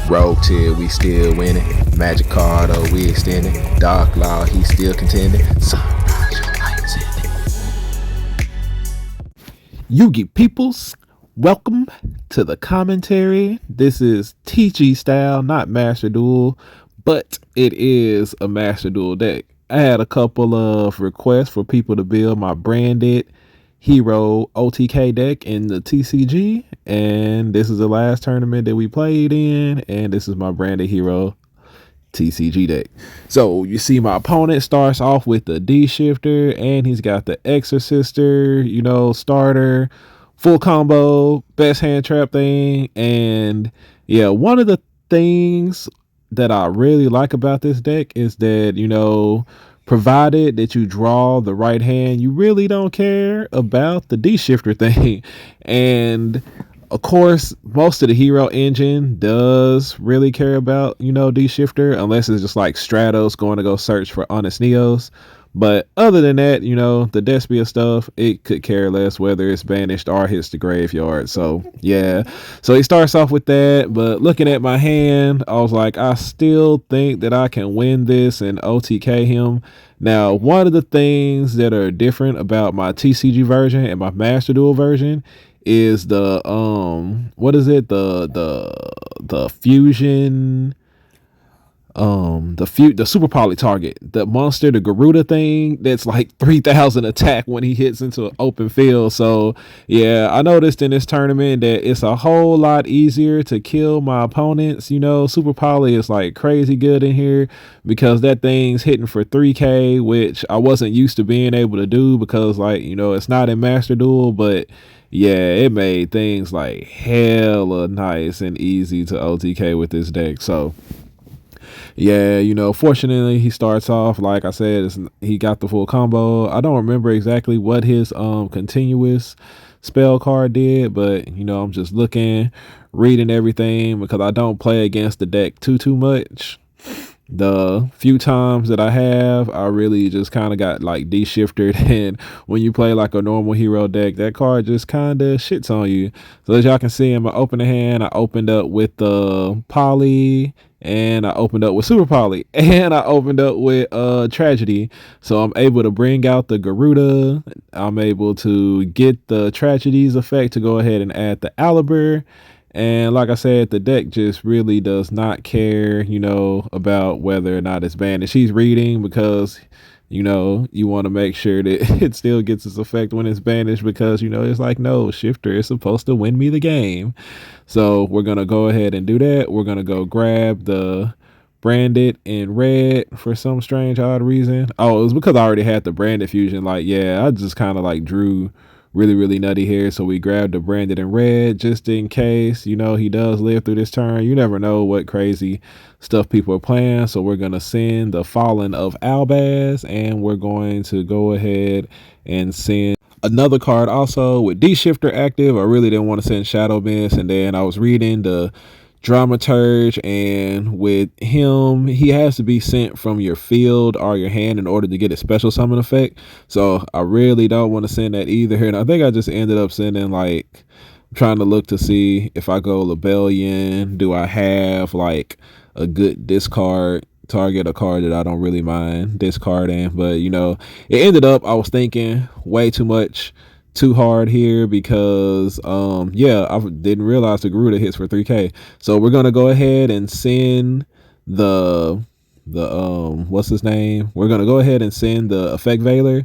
Rogue tier, we still winning. Magic card, oh, we extending. Dark Law, he still contending. Sunrise, your lights in it. Yugi peoples, welcome to the commentary. This is TG style, not Master Duel, but it is a Master Duel deck. I had a couple of requests for people to build my Branded Hero OTK deck in the TCG, and this is the last tournament that we played in, and this is my Branded Hero TCG deck. So you see my opponent starts off with the D shifter, and he's got the Exosister, starter, full combo, best hand trap thing. And yeah, one of the things that I really like about this deck is that, provided that you draw the right hand, you really don't care about the D shifter thing. And of course, most of the hero engine does really care about, D shifter, unless it's just like Stratos going to go search for honest Neos. But other than that, the Despia stuff, it could care less whether it's banished or hits the graveyard. So yeah, so he starts off with that. But looking at my hand, I was like, I still think that I can win this and OTK him. Now, one of the things that are different about my TCG version and my Master Duel version is the what is it, the fusion, the super poly target, the monster, the Garuda thing that's like 3,000 attack when he hits into an open field. So yeah, I noticed in this tournament that it's a whole lot easier to kill my opponents. Super poly is like crazy good in here because that thing's hitting for 3k, which I wasn't used to being able to do because it's not in Master Duel. But yeah, it made things like hella nice and easy to OTK with this deck. So yeah, fortunately he starts off, like I said, he got the full combo. I don't remember exactly what his continuous spell card did, but I'm just reading everything because I don't play against the deck too much. The few times that I have, I really just kind of got like D-shifted, and when you play like a normal hero deck, that card just kind of shits on you. So as y'all can see in my opening hand, I opened up with the Poly, and I opened up with Super Poly, and I opened up with Tragedy. So I'm able to bring out the Garuda. I'm able to get the Tragedy's effect to go ahead and add the Aliber. And like I said, the deck just really does not care, about whether or not it's banished. He's reading because, you want to make sure that it still gets its effect when it's banished because, it's like, no, shifter is supposed to win me the game. So we're going to go ahead and do that. We're going to go grab the Branded in red for some strange, odd reason. Oh, it was because I already had the Branded fusion. I just kind of drew really nutty here, so we grabbed the Branded in red just in case he does live through this turn. You never know what crazy stuff people are playing. So we're gonna send the Fallen of Albaz, and we're going to go ahead and send another card also with D shifter active. I really didn't want to send Shadow Mist, and then I was reading the Dramaturge, and with him, he has to be sent from your field or your hand in order to get a special summon effect. So I really don't want to send that either. And I think I just ended up sending trying to look to see if I go Lebellion, do I have a good discard target, a card that I don't really mind discarding. But it ended up, I was thinking way too hard here because yeah, I didn't realize the Garuda hits for 3k. So we're gonna go ahead and send the what's his name, we're gonna go ahead and send the Effect Veiler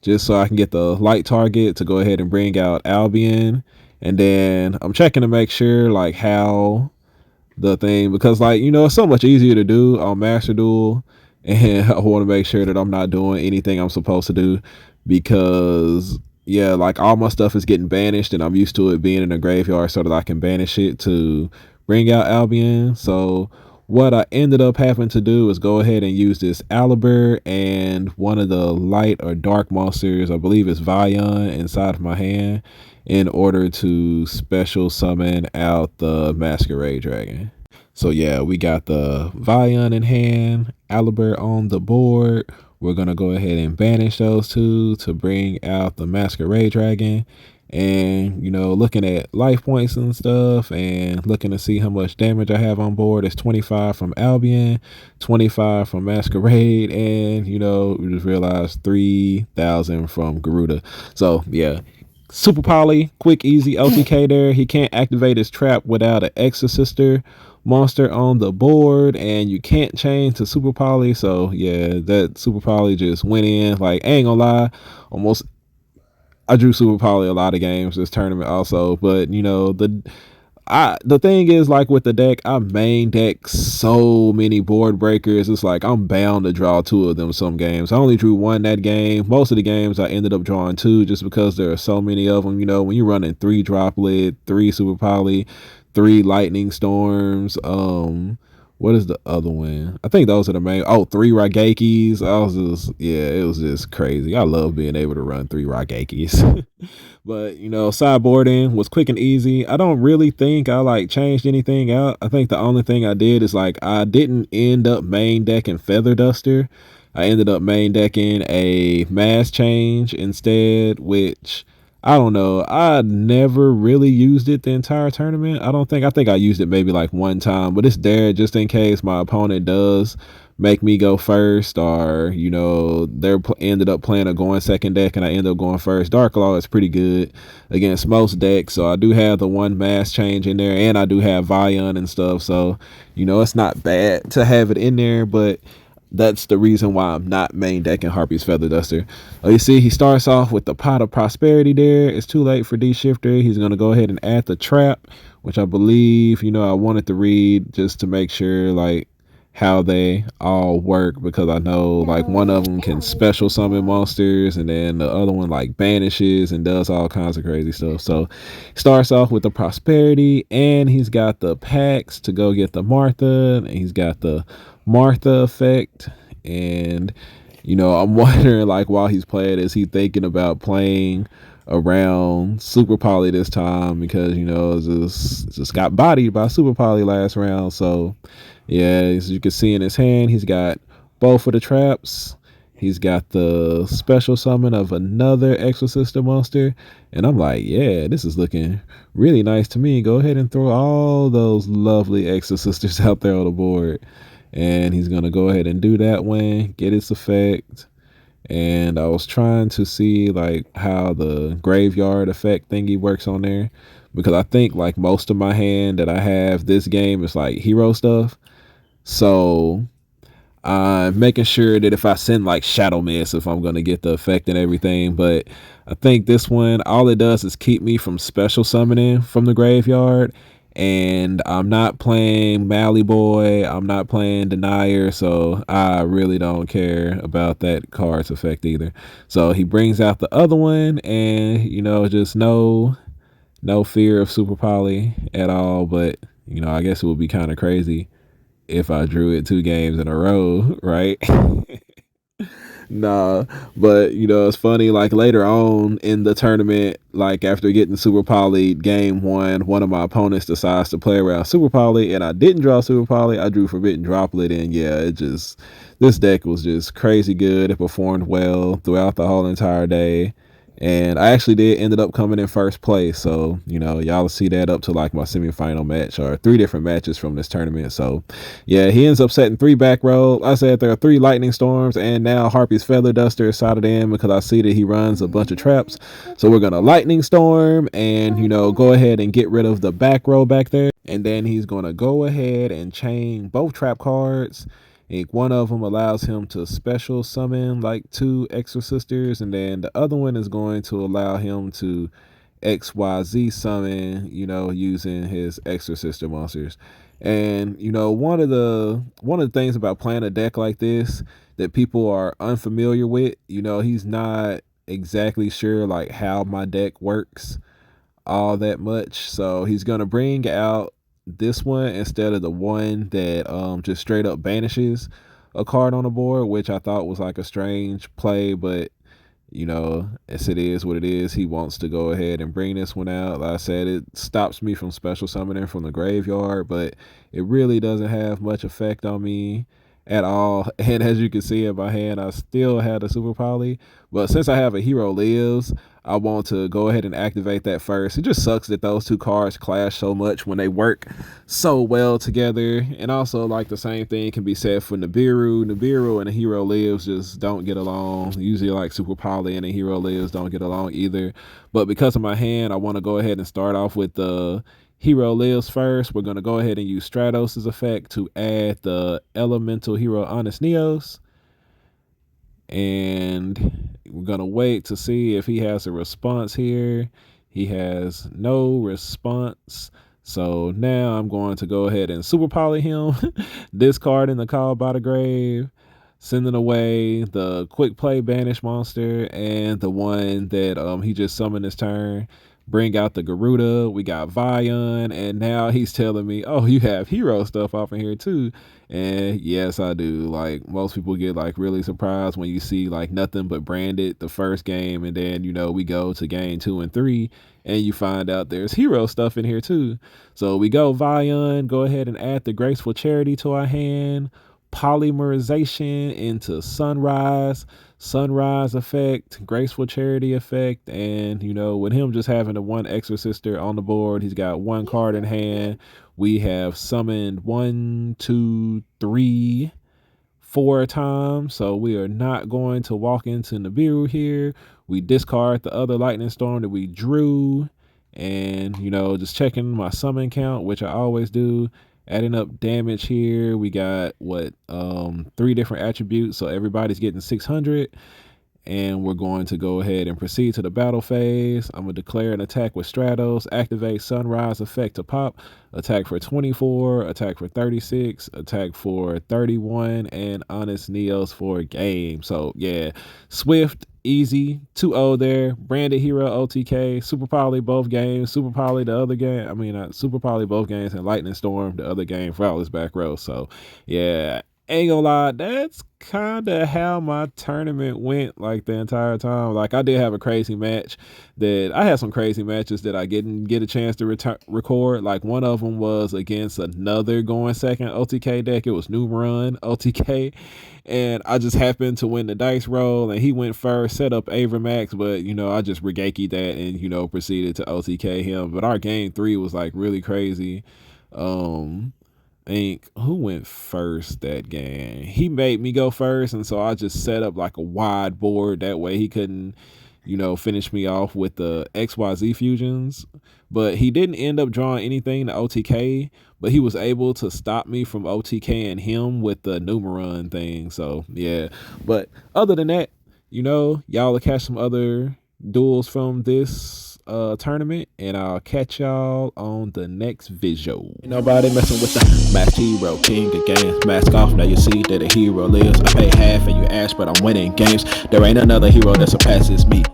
just so I can get the light target to go ahead and bring out Albion. And then I'm checking to make sure how the thing, because it's so much easier to do on Master Duel, and I want to make sure that I'm not doing anything I'm supposed to do because yeah, all my stuff is getting banished, and I'm used to it being in a graveyard so that I can banish it to bring out Albion. So what I ended up having to do is go ahead and use this Aliber and one of the light or dark monsters, I believe it's Vion, inside of my hand in order to special summon out the Masquerade Dragon. So yeah, we got the Vion in hand, Aliber on the board. We're going to go ahead and banish those two to bring out the Masquerade Dragon. And, looking at life points and stuff and looking to see how much damage I have on board, it's 25 from Albion, 25 from Masquerade, and, we just realized 3,000 from Garuda. So, yeah. Super Poly, quick, easy OTK there. He can't activate his trap without an Exosister monster on the board, and you can't change to Super Poly. So, yeah, that Super Poly just went in. Like, I ain't gonna lie, almost I drew Super Poly a lot of games this tournament also, but the thing is, like with the deck, I main deck so many board breakers. It's like I'm bound to draw two of them some games. I only drew one that game. Most of the games I ended up drawing two just because there are so many of them. When you're running 3 Droplet, 3 Super Poly, 3 Lightning Storms, what is the other one? I think those are the main. Oh, 3 Raigekis. It was just crazy. I love being able to run 3 Raigekis. But sideboarding was quick and easy. I don't really think I like changed anything out. I think the only thing I did is like I didn't end up main decking Feather Duster. I ended up main decking a Mass Change instead, which I don't know. I never really used it the entire tournament. I think I used it maybe like one time, but it's there just in case my opponent does make me go first, or they're ended up playing a going second deck and I end up going first. Dark Law is pretty good against most decks, so I do have the one Mass Change in there, and I do have Vion and stuff, so it's not bad to have it in there, but that's the reason why I'm not main decking Harpy's Feather Duster. You see, he starts off with the Pot of Prosperity there. It's too late for D-Shifter. He's going to go ahead and add the Trap, which I believe, I wanted to read just to make sure, like, how they all work, because I know like one of them can special summon monsters and then the other one like banishes and does all kinds of crazy stuff. So starts off with the Prosperity, and he's got the packs to go get the Martha, and he's got the Martha effect. And I'm wondering, like, while he's playing, is he thinking about playing around Super Poly this time, because just got bodied by Super Poly last round. So yeah, as you can see in his hand, he's got both of the traps. He's got the special summon of another Exosister monster. And I'm like, yeah, this is looking really nice to me. Go ahead and throw all those lovely Exosisters out there on the board. And he's going to go ahead and do that one, get its effect. And I was trying to see like how the graveyard effect thingy works on there, because I think like most of my hand that I have this game is like hero stuff. So I'm making sure that if I send like Shadow Mist, if I'm going to get the effect and everything. But I think this one, all it does is keep me from special summoning from the graveyard. And I'm not playing Mally Boy. I'm not playing Denier. So I really don't care about that card's effect either. So he brings out the other one, and, just no fear of Super Poly at all. But, I guess it would be kind of crazy if I drew it 2 games in a row, right? Nah, but it's funny, like later on in the tournament, like after getting Super Poly game one of my opponents decides to play around Super Poly, and I didn't draw Super Poly. I drew Forbidden Droplet, and yeah, this deck was just crazy good. It performed well throughout the whole entire day. And I actually ended up coming in first place. So, y'all will see that up to like my semifinal match, or 3 different matches from this tournament. So, yeah, he ends up setting 3 back row. I said there are 3 Lightning Storms, and now Harpy's Feather Duster is slotted in because I see that he runs a bunch of traps. So we're going to Lightning Storm and, go ahead and get rid of the back row back there. And then he's going to go ahead and chain both trap cards. And one of them allows him to special summon like 2 Exosisters, and then the other one is going to allow him to XYZ summon, using his Exosister monsters. And one of the things about playing a deck like this that people are unfamiliar with, he's not exactly sure like how my deck works all that much. So he's gonna bring out this one instead of the one that just straight up banishes a card on the board, which I thought was like a strange play, but as it is what it is, he wants to go ahead and bring this one out. Like I said, it stops me from special summoning from the graveyard, but it really doesn't have much effect on me at all. And as you can see in my hand, I still had a super poly. But since I have a hero lives, I want to go ahead and activate that first. It just sucks that those two cards clash so much when they work so well together. And also, like, the same thing can be said for Nibiru. Nibiru and a hero lives just don't get along. Usually, like, super poly and a hero lives don't get along either. But because of my hand, I want to go ahead and start off with the hero lives first. We're going to go ahead and use Stratos' effect to add the elemental hero Honest Neos. And we're going to wait to see if he has a response here. He has no response. So now I'm going to go ahead and super poly him, discarding the Call by the Grave, sending away the quick play banish monster and the one that he just summoned this turn. Bring out the Garuda. We got Vion, and now he's telling me, oh, you have hero stuff off in here too. And yes, I do. Like, most people get like really surprised when you see like nothing but Branded the first game, and then, you know, we go to game 2 and 3 and you find out there's hero stuff in here too. So we go Vion, go ahead and add the Graceful Charity to our hand, polymerization into Sunrise effect, Graceful Charity effect, and, you know, with him just having the one Exosister on the board, he's got one card in hand. We have summoned 1, 2, 3, 4 times, so we are not going to walk into Nibiru here. We discard the other Lightning Storm that we drew, and, you know, just checking my summon count, which I always do. Adding up damage here, we got what 3 different attributes, so everybody's getting 600. And we're going to go ahead and proceed to the battle phase. I'm going to declare an attack with Stratos, activate Sunrise effect to pop, attack for 24, attack for 36, attack for 31, and Honest Neos for a game. So yeah, swift, easy, 2-0 there. Branded Hero OTK, Super Poly both games, Super Poly the other game. I mean, Super Poly both games, and Lightning Storm the other game for all this back row. So yeah, ain't gonna lie, that's kind of how my tournament went, like, the entire time. Like, I did have a crazy match that I had some crazy matches that I didn't get a chance to record. Like, one of them was against another going second OTK deck. It was Numeron OTK, and I just happened to win the dice roll, and he went first, set up Avramax, but, you know, I just regakied that and, you know, proceeded to OTK him. But our game 3 was like really crazy. Think who went first that game? He made me go first, and so I just set up like a wide board, that way he couldn't, you know, finish me off with the XYZ fusions. But he didn't end up drawing anything to OTK, but he was able to stop me from OTKing him with the Numeron thing. So yeah, but other than that, you know, y'all will catch some other duels from this tournament, and I'll catch y'all on the next visual. Ain't nobody messing with the Masked Hero, king of games. Mask off, now you see that a hero lives. I pay half and you ask, but I'm winning games. There ain't another hero that surpasses me.